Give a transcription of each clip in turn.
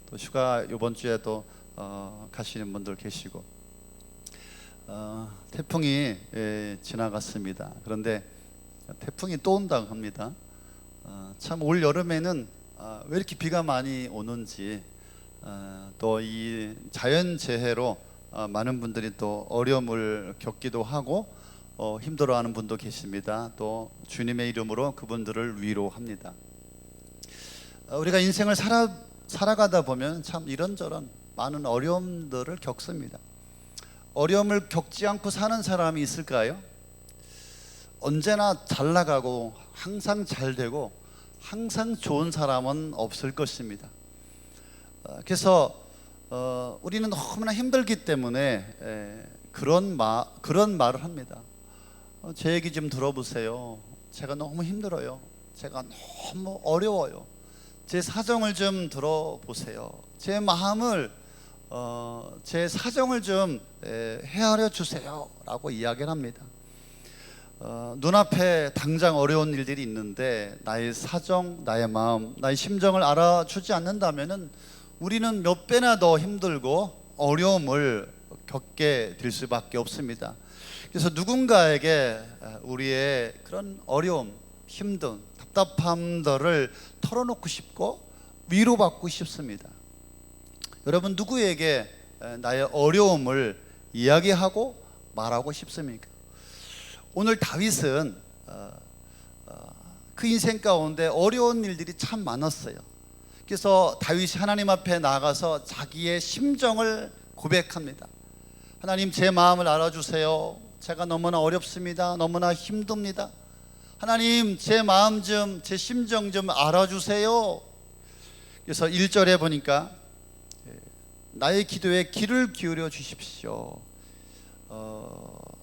또 휴가 이번 주에도 가시는 분들 계시고 태풍이 지나갔습니다. 그런데 태풍이 또 온다고 합니다. 참 올 여름에는 왜 이렇게 비가 많이 오는지, 또 이 자연재해로 많은 분들이 또 어려움을 겪기도 하고 힘들어하는 분도 계십니다. 또 주님의 이름으로 그분들을 위로합니다. 우리가 인생을 살아가다 보면 참 이런저런 많은 어려움들을 겪습니다. 어려움을 겪지 않고 사는 사람이 있을까요? 언제나 잘 나가고 항상 잘 되고 항상 좋은 사람은 없을 것입니다. 그래서 우리는 너무나 힘들기 때문에 그런 말을 합니다. 제 얘기 좀 들어보세요. 제가 너무 힘들어요. 제가 너무 어려워요. 제 사정을 좀 들어보세요. 제 마음을 제 사정을 좀 헤아려 주세요 라고 이야기를 합니다. 눈앞에 당장 어려운 일들이 있는데 나의 사정, 나의 마음, 나의 심정을 알아주지 않는다면 우리는 몇 배나 더 힘들고 어려움을 겪게 될 수밖에 없습니다. 그래서 누군가에게 우리의 그런 어려움, 힘든, 답답함들을 털어놓고 싶고 위로받고 싶습니다. 여러분, 누구에게 나의 어려움을 이야기하고 말하고 싶습니까? 오늘 다윗은 그 인생 가운데 어려운 일들이 참 많았어요. 그래서 다윗이 하나님 앞에 나아가서 자기의 심정을 고백합니다. 하나님, 제 마음을 알아주세요. 제가 너무나 어렵습니다. 너무나 힘듭니다. 하나님, 제 마음 좀, 제 심정 좀 알아주세요. 그래서 1절에 보니까 나의 기도에 귀를 기울여 주십시오.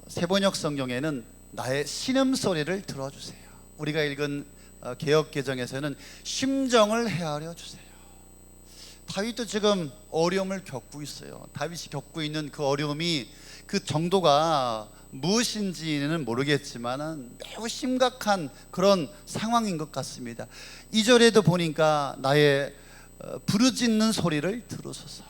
세번역 성경에는 나의 신음소리를 들어주세요. 우리가 읽은 개역개정에서는 심정을 헤아려 주세요. 다윗도 지금 어려움을 겪고 있어요. 다윗이 겪고 있는 그 어려움이 그 정도가 무엇인지는 모르겠지만 매우 심각한 그런 상황인 것 같습니다. 2절에도 보니까 나의 부르짖는 소리를 들으소서.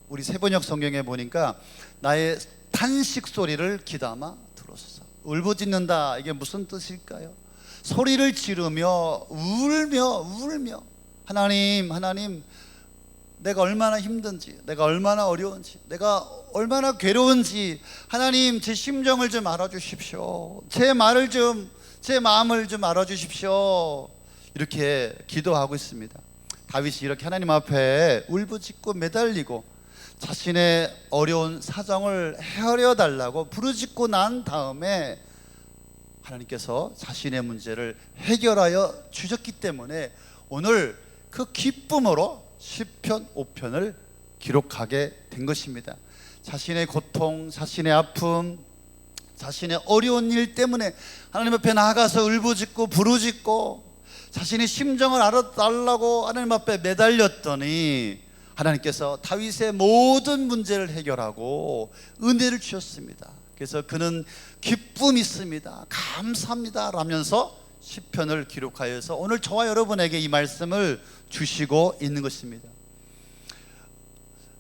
우리 세번역 성경에 보니까 나의 탄식 소리를 귀담아 들으소서. 울부짖는다, 이게 무슨 뜻일까요? 소리를 지르며 울며 하나님, 내가 얼마나 힘든지, 내가 얼마나 어려운지, 내가 얼마나 괴로운지 하나님, 제 심정을 좀 알아주십시오. 제 마음을 좀 알아주십시오. 이렇게 기도하고 있습니다. 다윗이 이렇게 하나님 앞에 울부짖고 매달리고 자신의 어려운 사정을 헤아려 달라고 부르짖고 난 다음에 하나님께서 자신의 문제를 해결하여 주셨기 때문에 오늘 그 기쁨으로 시편 5편을 기록하게 된 것입니다. 자신의 고통, 자신의 아픔, 자신의 어려운 일 때문에 하나님 앞에 나아가서 울부짖고 부르짖고 자신의 심정을 알아달라고 하나님 앞에 매달렸더니 하나님께서 다윗의 모든 문제를 해결하고 은혜를 주셨습니다. 그래서 그는 기쁨이 있습니다, 감사합니다 라면서 시편을 기록하여서 오늘 저와 여러분에게 이 말씀을 주시고 있는 것입니다.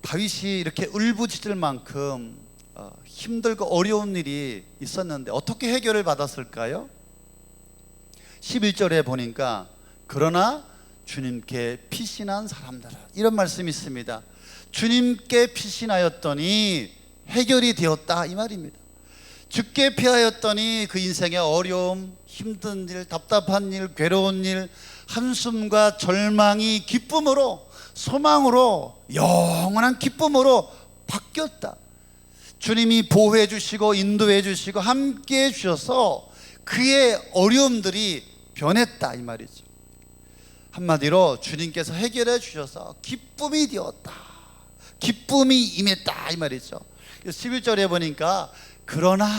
다윗이 이렇게 울부짖을 만큼 힘들고 어려운 일이 있었는데 어떻게 해결을 받았을까요? 11절에 보니까 그러나 주님께 피신한 사람들은, 이런 말씀이 있습니다. 주님께 피신하였더니 해결이 되었다, 이 말입니다. 주께 피하였더니 그 인생의 어려움, 힘든 일, 답답한 일, 괴로운 일, 한숨과 절망이 기쁨으로, 소망으로, 영원한 기쁨으로 바뀌었다. 주님이 보호해 주시고 인도해 주시고 함께 해 주셔서 그의 어려움들이 변했다, 이 말이죠. 한마디로 주님께서 해결해 주셔서 기쁨이 되었다, 기쁨이 임했다, 이 말이죠. 11절에 보니까 그러나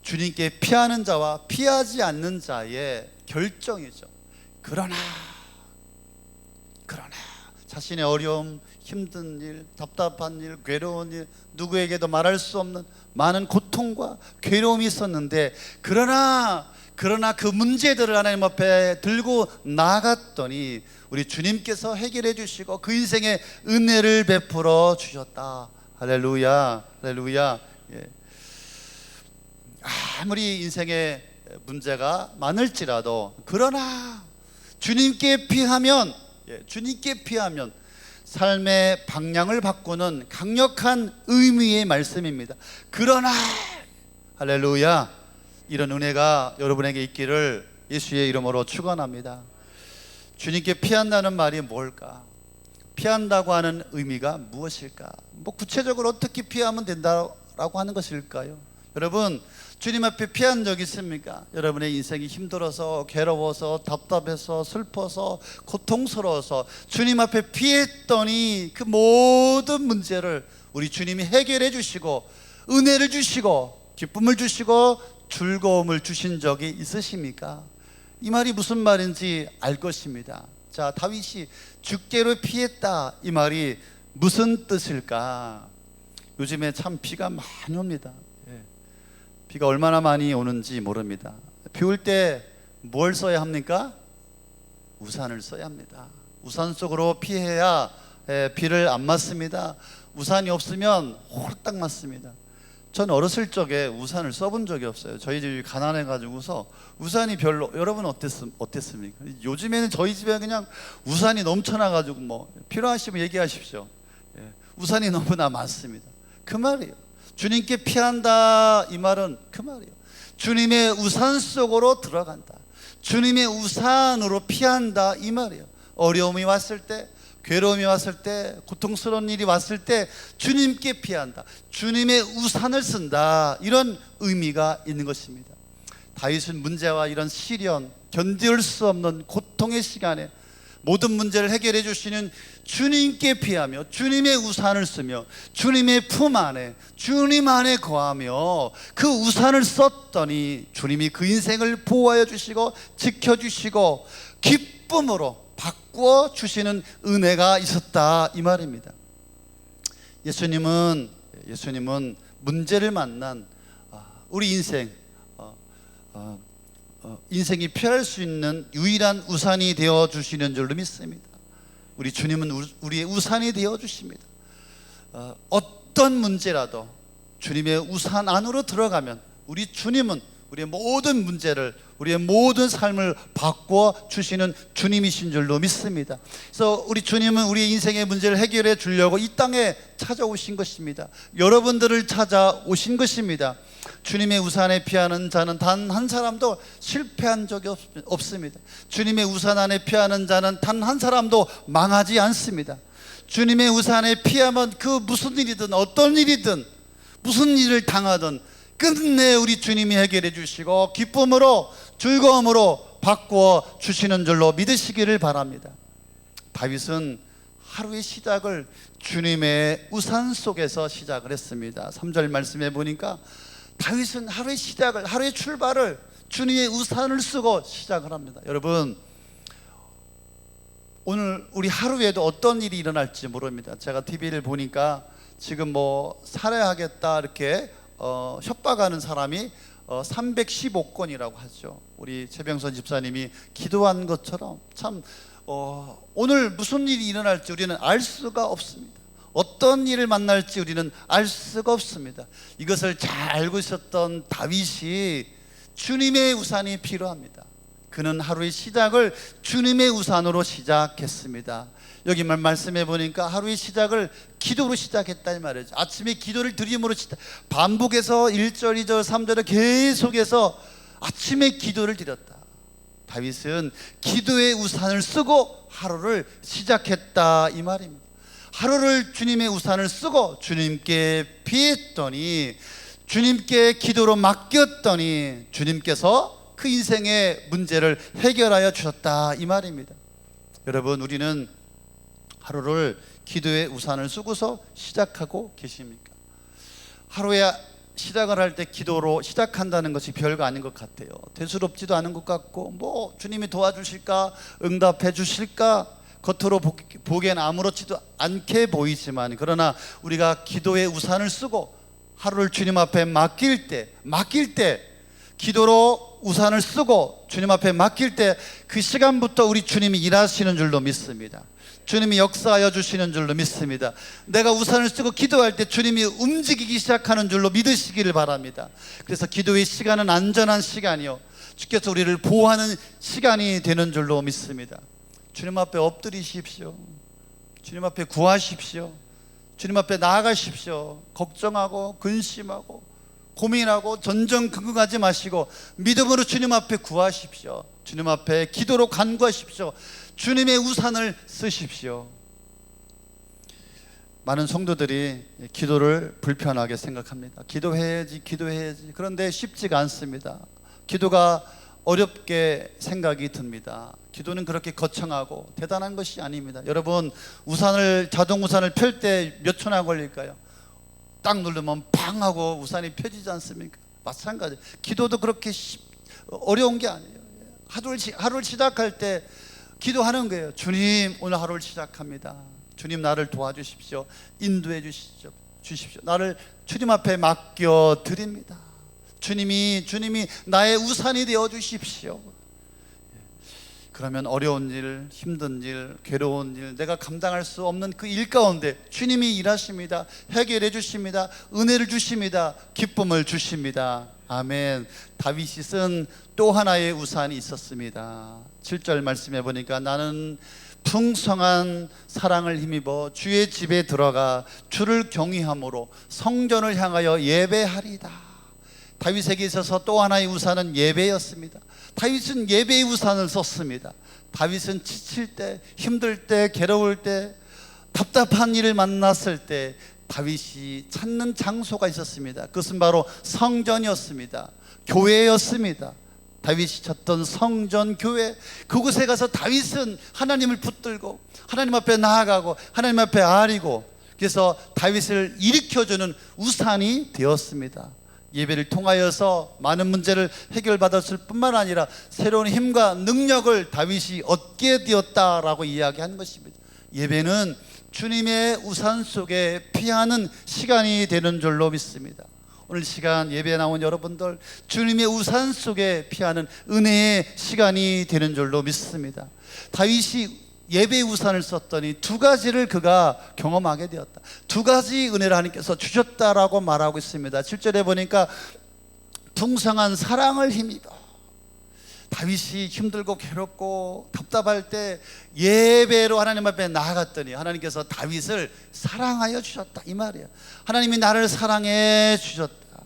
주님께 피하는 자와 피하지 않는 자의 결정이죠. 그러나 자신의 어려움, 힘든 일, 답답한 일, 괴로운 일, 누구에게도 말할 수 없는 많은 고통과 괴로움이 있었는데 그러나 그 문제들을 하나님 앞에 들고 나갔더니 우리 주님께서 해결해 주시고 그 인생에 은혜를 베풀어 주셨다. 할렐루야, 할렐루야. 예. 아무리 인생에 문제가 많을지라도 그러나 주님께 피하면, 주님께 피하면 삶의 방향을 바꾸는 강력한 의미의 말씀입니다. 그러나, 할렐루야, 이런 은혜가 여러분에게 있기를 예수의 이름으로 축원합니다. 주님께 피한다는 말이 뭘까? 피한다고 하는 의미가 무엇일까? 뭐 구체적으로 어떻게 피하면 된다라고 하는 것일까요? 여러분, 주님 앞에 피한 적 있습니까? 여러분의 인생이 힘들어서, 괴로워서, 답답해서, 슬퍼서, 고통스러워서 주님 앞에 피했더니 그 모든 문제를 우리 주님이 해결해 주시고 은혜를 주시고 기쁨을 주시고 즐거움을 주신 적이 있으십니까? 이 말이 무슨 말인지 알 것입니다. 자, 다윗이 죽게로 피했다, 이 말이 무슨 뜻일까? 요즘에 참 비가 많이 옵니다. 비가 얼마나 많이 오는지 모릅니다. 비 올 때 뭘 써야 합니까? 우산을 써야 합니다. 우산 속으로 피해야 비를 안 맞습니다. 우산이 없으면 홀딱 맞습니다. 전 어렸을 적에 우산을 써본 적이 없어요. 저희 집이 가난해가지고서 우산이 별로. 여러분 어땠습니까? 요즘에는 저희 집에 그냥 우산이 넘쳐나가지고 뭐 필요하시면 얘기하십시오. 우산이 너무나 많습니다. 그 말이에요. 주님께 피한다, 이 말은 그 말이에요. 주님의 우산 속으로 들어간다, 주님의 우산으로 피한다, 이 말이에요. 어려움이 왔을 때, 괴로움이 왔을 때, 고통스러운 일이 왔을 때 주님께 피한다, 주님의 우산을 쓴다, 이런 의미가 있는 것입니다. 다윗은 문제와 이런 시련, 견딜 수 없는 고통의 시간에 모든 문제를 해결해 주시는 주님께 피하며 주님의 우산을 쓰며 주님의 품 안에, 주님 안에 거하며 그 우산을 썼더니 주님이 그 인생을 보호하여 주시고 지켜주시고 기쁨으로 바꾸어 주시는 은혜가 있었다, 이 말입니다. 예수님은 문제를 만난 우리 인생이 피할 수 있는 유일한 우산이 되어 주시는 줄로 믿습니다. 우리 주님은 우리의 우산이 되어 주십니다. 어떤 문제라도 주님의 우산 안으로 들어가면 우리 주님은 우리의 모든 문제를, 우리의 모든 삶을 바꾸어 주시는 주님이신 줄로 믿습니다. 그래서 우리 주님은 우리의 인생의 문제를 해결해 주려고 이 땅에 찾아오신 것입니다. 여러분들을 찾아오신 것입니다. 주님의 우산에 피하는 자는 단 한 사람도 실패한 적이 없습니다. 주님의 우산 안에 피하는 자는 단 한 사람도 망하지 않습니다. 주님의 우산에 피하면 그 무슨 일이든, 어떤 일이든, 무슨 일을 당하든 끝내 우리 주님이 해결해 주시고 기쁨으로, 즐거움으로 바꾸어 주시는 줄로 믿으시기를 바랍니다. 다윗은 하루의 시작을 주님의 우산 속에서 시작을 했습니다. 3절 말씀에 보니까 다윗은 하루의 시작을, 하루의 출발을 주님의 우산을 쓰고 시작을 합니다. 여러분, 오늘 우리 하루에도 어떤 일이 일어날지 모릅니다. 제가 TV를 보니까 지금 뭐 살해하겠다 이렇게 협박하는 사람이 315건이라고 하죠. 우리 최병선 집사님이 기도한 것처럼 참 오늘 무슨 일이 일어날지 우리는 알 수가 없습니다. 어떤 일을 만날지 우리는 알 수가 없습니다. 이것을 잘 알고 있었던 다윗이 주님의 우산이 필요합니다. 그는 하루의 시작을 주님의 우산으로 시작했습니다. 여기 말씀해 보니까 하루의 시작을 기도로 시작했다 이 말이죠. 아침에 기도를 드림으로 반복해서 1절, 2절, 3절을 계속해서 아침에 기도를 드렸다. 다윗은 기도의 우산을 쓰고 하루를 시작했다 이 말입니다. 하루를 주님의 우산을 쓰고 주님께 피했더니, 주님께 기도로 맡겼더니 주님께서 그 인생의 문제를 해결하여 주셨다 이 말입니다. 여러분, 우리는 하루를 기도의 우산을 쓰고서 시작하고 계십니까? 하루에 시작을 할 때 기도로 시작한다는 것이 별거 아닌 것 같아요. 대수롭지도 않은 것 같고, 뭐 주님이 도와주실까, 응답해 주실까, 겉으로 보기엔 아무렇지도 않게 보이지만, 그러나 우리가 기도의 우산을 쓰고 하루를 주님 앞에 맡길 때 기도로 우산을 쓰고 주님 앞에 맡길 때 그 시간부터 우리 주님이 일하시는 줄로 믿습니다. 주님이 역사하여 주시는 줄로 믿습니다. 내가 우산을 쓰고 기도할 때 주님이 움직이기 시작하는 줄로 믿으시기를 바랍니다. 그래서 기도의 시간은 안전한 시간이요, 주께서 우리를 보호하는 시간이 되는 줄로 믿습니다. 주님 앞에 엎드리십시오. 주님 앞에 구하십시오. 주님 앞에 나아가십시오. 걱정하고 근심하고 고민하고 전전긍긍하지 마시고 믿음으로 주님 앞에 구하십시오. 주님 앞에 기도로 간구하십시오. 주님의 우산을 쓰십시오. 많은 성도들이 기도를 불편하게 생각합니다. 기도해야지. 그런데 쉽지가 않습니다. 기도가 어렵게 생각이 듭니다. 기도는 그렇게 거창하고 대단한 것이 아닙니다. 여러분, 자동 우산을 펼 때 몇 초나 걸릴까요? 딱 누르면 팡 하고 우산이 펴지지 않습니까? 마찬가지, 기도도 그렇게 어려운 게 아니에요. 하루를 시작할 때 기도하는 거예요. 주님, 오늘 하루를 시작합니다. 주님, 나를 도와주십시오. 인도해 주십시오. 나를 주님 앞에 맡겨 드립니다. 주님이 나의 우산이 되어 주십시오. 그러면 어려운 일, 힘든 일, 괴로운 일, 내가 감당할 수 없는 그 일 가운데 주님이 일하십니다. 해결해 주십니다. 은혜를 주십니다. 기쁨을 주십니다. 아멘. 다윗이 쓴 또 하나의 우산이 있었습니다. 7절 말씀해 보니까 나는 풍성한 사랑을 힘입어 주의 집에 들어가 주를 경외함으로 성전을 향하여 예배하리다. 다윗에게 있어서 또 하나의 우산은 예배였습니다. 다윗은 예배의 우산을 썼습니다. 다윗은 지칠 때, 힘들 때, 괴로울 때, 답답한 일을 만났을 때 다윗이 찾는 장소가 있었습니다. 그것은 바로 성전이었습니다. 교회였습니다. 다윗이 찾던 성전, 교회, 그곳에 가서 다윗은 하나님을 붙들고 하나님 앞에 나아가고 하나님 앞에 아리고, 그래서 다윗을 일으켜주는 우산이 되었습니다. 예배를 통하여서 많은 문제를 해결받았을 뿐만 아니라 새로운 힘과 능력을 다윗이 얻게 되었다라고 이야기하는 것입니다. 예배는 주님의 우산 속에 피하는 시간이 되는 줄로 믿습니다. 오늘 시간 예배에 나온 여러분들, 주님의 우산 속에 피하는 은혜의 시간이 되는 줄로 믿습니다. 다윗이 예배의 우산을 썼더니 두 가지를 그가 경험하게 되었다. 두 가지 은혜를 하나님께서 주셨다라고 말하고 있습니다. 7절에 보니까 풍성한 사랑을 힘입어. 다윗이 힘들고 괴롭고 답답할 때 예배로 하나님 앞에 나아갔더니 하나님께서 다윗을 사랑하여 주셨다, 이 말이에요. 하나님이 나를 사랑해 주셨다.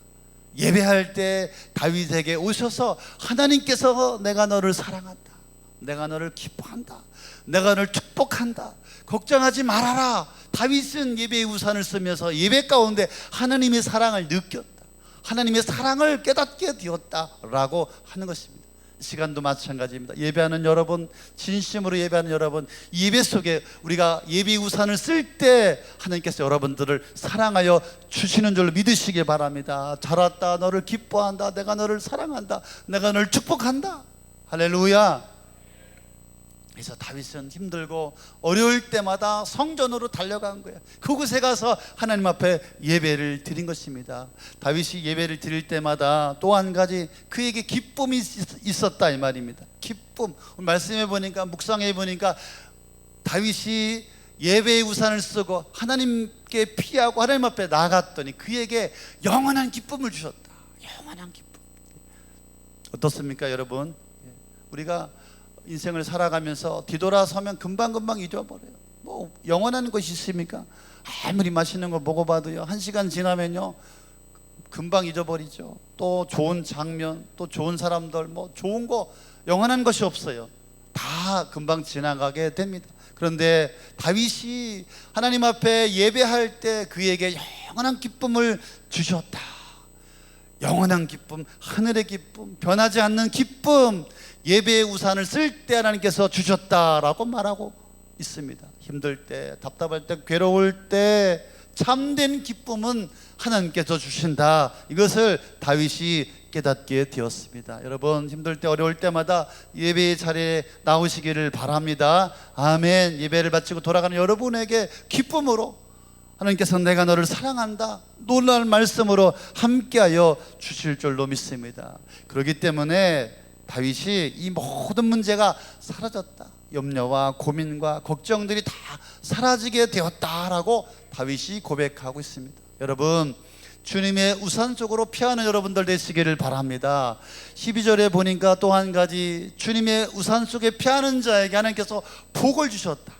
예배할 때 다윗에게 오셔서 하나님께서 내가 너를 사랑한다, 내가 너를 기뻐한다, 내가 너를 축복한다, 걱정하지 말아라. 다윗은 예배의 우산을 쓰면서 예배 가운데 하나님의 사랑을 느꼈다, 하나님의 사랑을 깨닫게 되었다라고 하는 것입니다. 시간도 마찬가지입니다. 예배하는 여러분, 진심으로 예배하는 여러분, 예배 속에 우리가 예배의 우산을 쓸 때 하나님께서 여러분들을 사랑하여 주시는 줄로 믿으시길 바랍니다. 잘 왔다, 너를 기뻐한다, 내가 너를 사랑한다, 내가 너를 축복한다. 할렐루야. 그래서 다윗은 힘들고 어려울 때마다 성전으로 달려간 거예요. 그곳에 가서 하나님 앞에 예배를 드린 것입니다. 다윗이 예배를 드릴 때마다 또 한 가지 그에게 기쁨이 있었다, 이 말입니다. 기쁨. 말씀해 보니까, 묵상해 보니까 다윗이 예배의 우산을 쓰고 하나님께 피하고 하나님 앞에 나갔더니 그에게 영원한 기쁨을 주셨다. 영원한 기쁨. 어떻습니까, 여러분? 우리가 인생을 살아가면서 뒤돌아서면 금방금방 잊어버려요. 뭐 영원한 것이 있습니까? 아무리 맛있는 거 먹어봐도요, 1시간 지나면요 금방 잊어버리죠. 또 좋은 장면, 또 좋은 사람들, 뭐 좋은 거, 영원한 것이 없어요. 다 금방 지나가게 됩니다. 그런데 다윗이 하나님 앞에 예배할 때 그에게 영원한 기쁨을 주셨다. 영원한 기쁨, 하늘의 기쁨, 변하지 않는 기쁨, 예배의 우산을 쓸 때 하나님께서 주셨다라고 말하고 있습니다. 힘들 때, 답답할 때, 괴로울 때 참된 기쁨은 하나님께서 주신다. 이것을 다윗이 깨닫게 되었습니다. 여러분, 힘들 때 어려울 때마다 예배의 자리에 나오시기를 바랍니다. 아멘. 예배를 마치고 돌아가는 여러분에게 기쁨으로 하나님께서 내가 너를 사랑한다 놀라운 말씀으로 함께하여 주실 줄로 믿습니다. 그렇기 때문에 다윗이 이 모든 문제가 사라졌다, 염려와 고민과 걱정들이 다 사라지게 되었다라고 다윗이 고백하고 있습니다. 여러분, 주님의 우산 속으로 피하는 여러분들 되시기를 바랍니다. 12절에 보니까 또 한 가지, 주님의 우산 속에 피하는 자에게 하나님께서 복을 주셨다.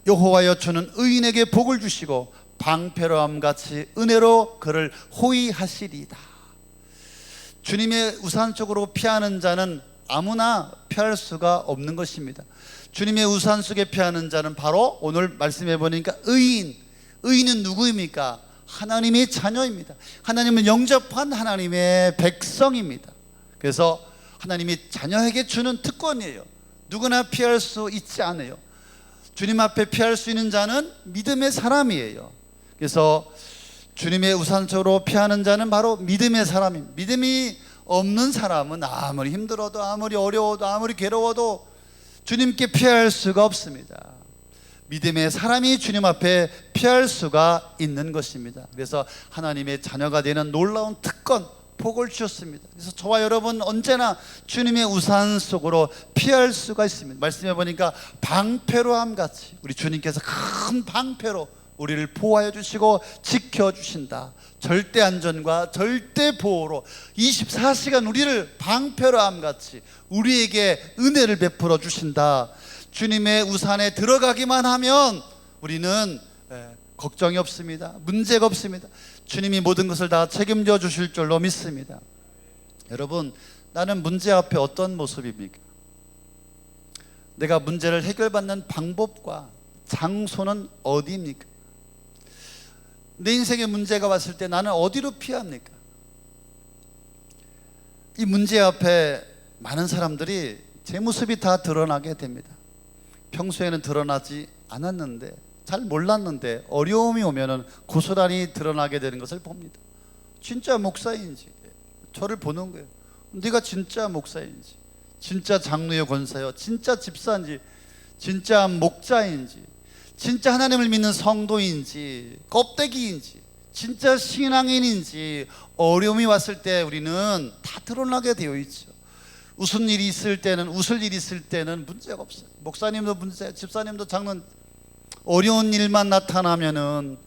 여호와여 주는 의인에게 복을 주시고 방패로함 같이 은혜로 그를 호위하시리이다. 주님의 우산 속으로 피하는 자는 아무나 피할 수가 없는 것입니다. 주님의 우산 속에 피하는 자는 바로 오늘 말씀해 보니까 의인은 누구입니까? 하나님의 자녀입니다. 하나님을 영접한 하나님의 백성입니다. 그래서 하나님이 자녀에게 주는 특권이에요. 누구나 피할 수 있지 않아요. 주님 앞에 피할 수 있는 자는 믿음의 사람이에요. 그래서 주님의 우산 속으로 피하는 자는 바로 믿음의 사람입니다. 믿음이 없는 사람은 아무리 힘들어도, 아무리 어려워도, 아무리 괴로워도 주님께 피할 수가 없습니다. 믿음의 사람이 주님 앞에 피할 수가 있는 것입니다. 그래서 하나님의 자녀가 되는 놀라운 특권, 복을 주셨습니다. 그래서 저와 여러분 언제나 주님의 우산 속으로 피할 수가 있습니다. 말씀해 보니까 방패로함 같이 우리 주님께서 큰 방패로 우리를 보호하여 주시고 지켜주신다. 절대 안전과 절대 보호로 24시간 우리를 방패로함 같이 우리에게 은혜를 베풀어 주신다. 주님의 우산에 들어가기만 하면 우리는 걱정이 없습니다. 문제가 없습니다. 주님이 모든 것을 다 책임져 주실 줄로 믿습니다. 여러분, 나는 문제 앞에 어떤 모습입니까? 내가 문제를 해결받는 방법과 장소는 어디입니까? 내 인생에 문제가 왔을 때 나는 어디로 피합니까? 이 문제 앞에 많은 사람들이 제 모습이 다 드러나게 됩니다. 평소에는 드러나지 않았는데, 잘 몰랐는데 어려움이 오면은 고스란히 드러나게 되는 것을 봅니다. 진짜 목사인지 저를 보는 거예요. 네가 진짜 목사인지, 진짜 장로요 권사요, 진짜 집사인지, 진짜 목자인지, 진짜 하나님을 믿는 성도인지, 껍데기인지, 진짜 신앙인인지 어려움이 왔을 때 우리는 다 드러나게 되어 있죠. 웃은 일이 있을 때는, 웃을 일이 있을 때는 문제가 없어요. 목사님도 문제, 집사님도 장로는 어려운 일만 나타나면은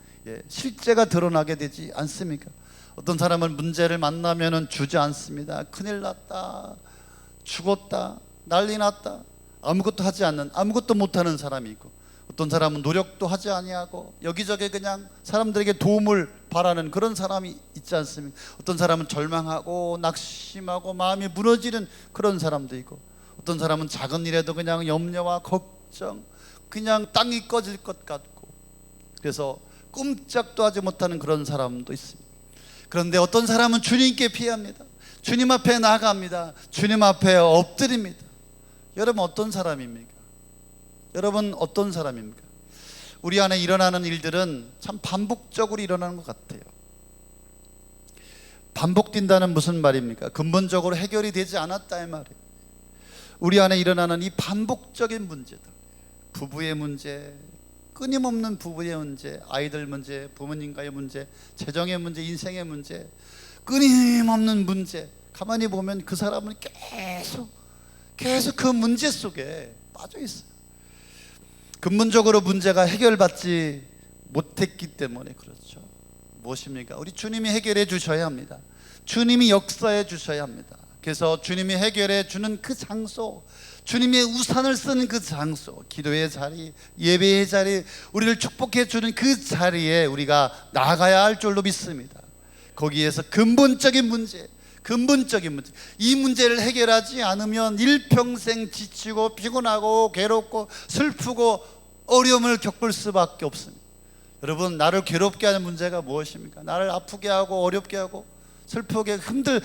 실제가 드러나게 되지 않습니까? 어떤 사람은 문제를 만나면은 주지 않습니다. 큰일 났다, 죽었다, 난리 났다, 아무것도 하지 않는, 아무것도 못하는 사람이 있고, 어떤 사람은 노력도 하지 아니하고 여기저기 그냥 사람들에게 도움을 바라는 그런 사람이 있지 않습니까? 어떤 사람은 절망하고 낙심하고 마음이 무너지는 그런 사람도 있고, 어떤 사람은 작은 일에도 그냥 염려와 걱정, 그냥 땅이 꺼질 것 같고, 그래서 꼼짝도 하지 못하는 그런 사람도 있습니다. 그런데 어떤 사람은 주님께 피합니다. 주님 앞에 나아갑니다. 주님 앞에 엎드립니다. 여러분 어떤 사람입니까? 여러분 어떤 사람입니까? 우리 안에 일어나는 일들은 참 반복적으로 일어나는 것 같아요. 반복된다는 무슨 말입니까? 근본적으로 해결이 되지 않았다 이 말이에요. 우리 안에 일어나는 이 반복적인 문제들, 부부의 문제, 끊임없는 부부의 문제, 아이들 문제, 부모님과의 문제, 재정의 문제, 인생의 문제, 끊임없는 문제. 가만히 보면 그 사람은 계속 그 문제 속에 빠져 있어요. 근본적으로 문제가 해결받지 못했기 때문에 그렇죠. 무엇입니까? 우리 주님이 해결해 주셔야 합니다. 주님이 역사해 주셔야 합니다. 그래서 주님이 해결해 주는 그 장소, 주님의 우산을 쓰는 그 장소, 기도의 자리, 예배의 자리, 우리를 축복해 주는 그 자리에 우리가 나가야 할 줄로 믿습니다. 거기에서 근본적인 문제, 이 문제를 해결하지 않으면 일평생 지치고 피곤하고 괴롭고 슬프고 어려움을 겪을 수밖에 없습니다. 여러분, 나를 괴롭게 하는 문제가 무엇입니까? 나를 아프게 하고 어렵게 하고 슬프게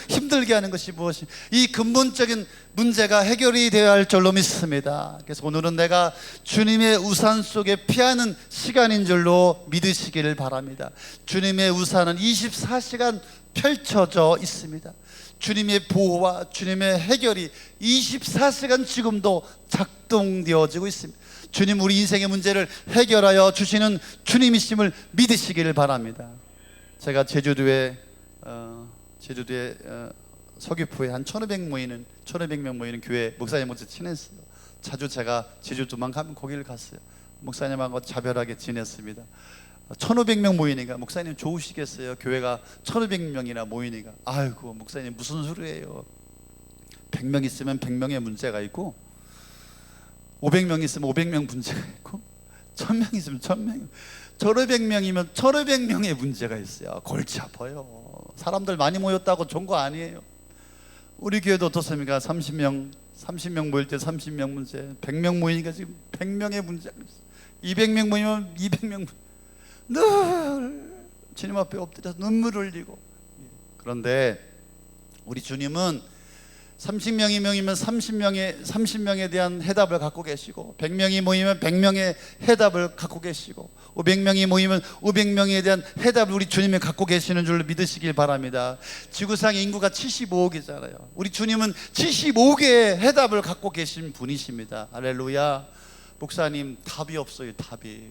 힘들게 하는 것이 무엇이? 이 근본적인 문제가 해결이 되어야 할 줄로 믿습니다. 그래서 오늘은 내가 주님의 우산 속에 피하는 시간인 줄로 믿으시기를 바랍니다. 주님의 우산은 24시간 펼쳐져 있습니다. 주님의 보호와 주님의 해결이 24시간 지금도 작동되어지고 있습니다. 주님 우리 인생의 문제를 해결하여 주시는 주님이심을 믿으시기를 바랍니다. 제가 제주도에 서귀포에 한 1,500명 모이는 교회 목사님하고 지냈어요. 자주 제가 제주도만 가면 거기를 갔어요. 목사님하고 자별하게 지냈습니다. 1,500명 모이니까 목사님 좋으시겠어요. 교회가 1,500명이나 모이니까. 아이고 목사님 무슨 소리예요. 100명 있으면 100명의 문제가 있고 500명 있으면 500명 문제가 있고 1000명 있으면 1000명, 1,500명이면 1,500명의 문제가 있어요. 골치 아파요. 사람들 많이 모였다고 좋은 거 아니에요. 우리 교회도 어떻습니까? 30명 모일 때 30명 문제, 100명 모이니까 지금 100명의 문제가 있어요. 200명 모이면 200명, 늘 주님 앞에 엎드려서 눈물 흘리고. 그런데 우리 주님은 30명이 30명에 대한 해답을 갖고 계시고, 100명이 모이면 100명의 해답을 갖고 계시고, 500명이 모이면 500명에 대한 해답을 우리 주님이 갖고 계시는 줄로 믿으시길 바랍니다. 지구상의 인구가 75억이잖아요. 우리 주님은 75개의 해답을 갖고 계신 분이십니다. 할렐루야. 목사님 답이 없어요. 답이.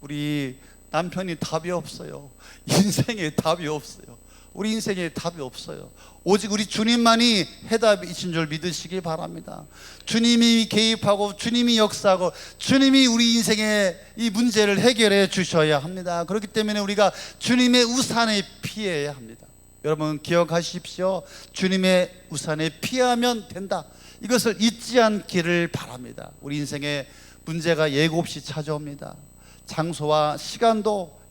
우리 남편이 답이 없어요. 인생에 답이 없어요. 우리 인생에 답이 없어요. 오직 우리 주님만이 해답이신 줄 믿으시기 바랍니다. 주님이 개입하고 주님이 역사하고 주님이 우리 인생의 이 문제를 해결해 주셔야 합니다. 그렇기 때문에 우리가 주님의 우산에 피해야 합니다. 여러분 기억하십시오. 주님의 우산에 피하면 된다. 이것을 잊지 않기를 바랍니다. 우리 인생에 문제가 예고 없이 찾아옵니다. 장소와 시간도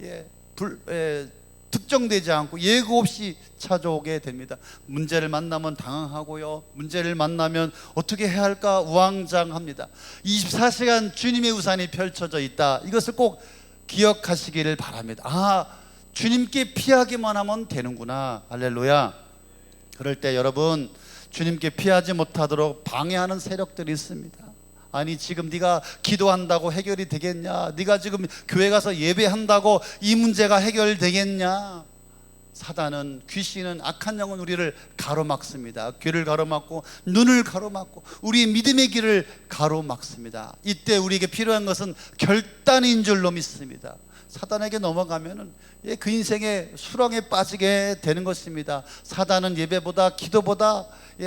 특정되지 않고 예고 없이 찾아오게 됩니다. 문제를 만나면 당황하고요, 문제를 만나면 어떻게 해야 할까 우왕좌왕합니다. 24시간 주님의 우산이 펼쳐져 있다. 이것을 꼭 기억하시기를 바랍니다. 아, 주님께 피하기만 하면 되는구나. 할렐루야. 그럴 때 여러분, 주님께 피하지 못하도록 방해하는 세력들이 있습니다. 아니 지금 네가 기도한다고 해결이 되겠냐? 네가 지금 교회 가서 예배한다고 이 문제가 해결되겠냐? 사단은, 귀신은, 악한 영은 우리를 가로막습니다. 귀를 가로막고 눈을 가로막고 우리의 믿음의 길을 가로막습니다. 이때 우리에게 필요한 것은 결단인 줄로 믿습니다. 사단에게 넘어가면은 그 인생의 수렁에 빠지게 되는 것입니다. 사단은 예배보다 기도보다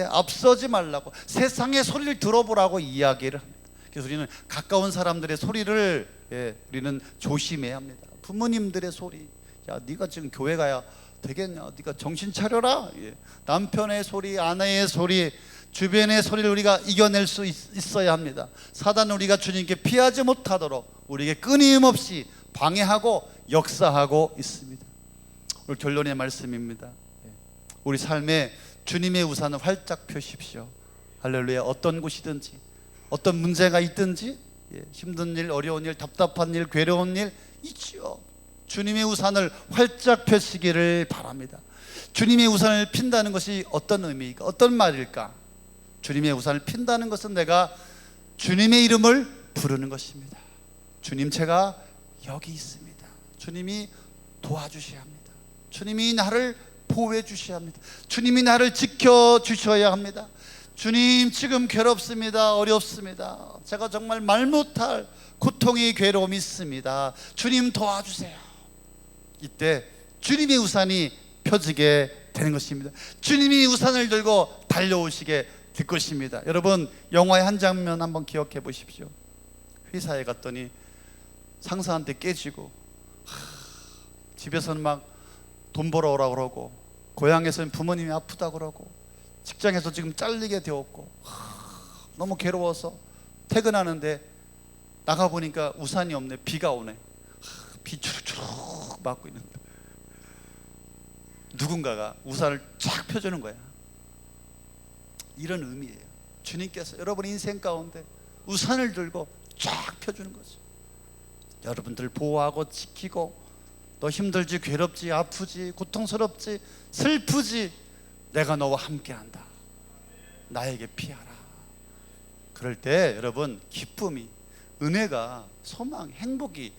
앞서지 말라고, 세상의 소리를 들어보라고 이야기를 합니다. 그래서 우리는 가까운 사람들의 소리를 우리는 조심해야 합니다. 부모님들의 소리, 야 네가 지금 교회 가야 되겠냐? 네가 정신 차려라. 남편의 소리, 아내의 소리, 주변의 소리를 우리가 이겨낼 수 있어야 합니다. 사단은 우리가 주님께 피하지 못하도록 우리에게 끊임없이 방해하고 역사하고 있습니다. 오늘 결론의 말씀입니다. 우리 삶에 주님의 우산을 활짝 펴십시오. 할렐루야. 어떤 곳이든지, 어떤 문제가 있든지, 힘든 일, 어려운 일, 답답한 일, 괴로운 일 있지요. 주님의 우산을 활짝 펴시기를 바랍니다. 주님의 우산을 핀다는 것이 어떤 의미일까? 어떤 말일까? 주님의 우산을 핀다는 것은 내가 주님의 이름을 부르는 것입니다. 주님, 제가 여기 있습니다. 주님이 도와주셔야 합니다. 주님이 나를 보호해 주셔야 합니다. 주님이 나를 지켜주셔야 합니다. 주님, 지금 괴롭습니다. 어렵습니다. 제가 정말 말 못할 고통이, 괴로움이 있습니다. 주님 도와주세요. 이때 주님의 우산이 펴지게 되는 것입니다. 주님이 우산을 들고 달려오시게 될 것입니다. 여러분, 영화의 한 장면 한번 기억해 보십시오. 회사에 갔더니 상사한테 깨지고, 집에서는 막 돈 벌어 오라고 그러고, 고향에서는 부모님이 아프다 그러고, 직장에서 지금 잘리게 되었고, 너무 괴로워서 퇴근하는데 나가보니까 우산이 없네. 비가 오네. 비 주룩주룩 맞고 있는데 누군가가 우산을 쫙 펴주는 거야. 이런 의미예요. 주님께서 여러분 인생 가운데 우산을 들고 쫙 펴주는 거죠. 여러분들 보호하고 지키고 너 힘들지, 괴롭지, 아프지, 고통스럽지, 슬프지, 내가 너와 함께한다. 나에게 피하라. 그럴 때 여러분 기쁨이, 은혜가, 소망, 행복이,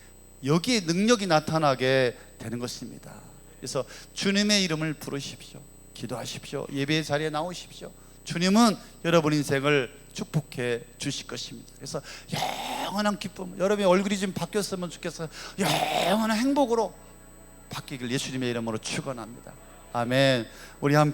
여기에 능력이 나타나게 되는 것입니다. 그래서 주님의 이름을 부르십시오. 기도하십시오. 예배의 자리에 나오십시오. 주님은 여러분 인생을 축복해 주실 것입니다. 그래서 영원한 기쁨, 여러분의 얼굴이 좀 바뀌었으면 좋겠어요. 영원한 행복으로 바뀌길 예수님의 이름으로 축원합니다. 아멘. 우리 함께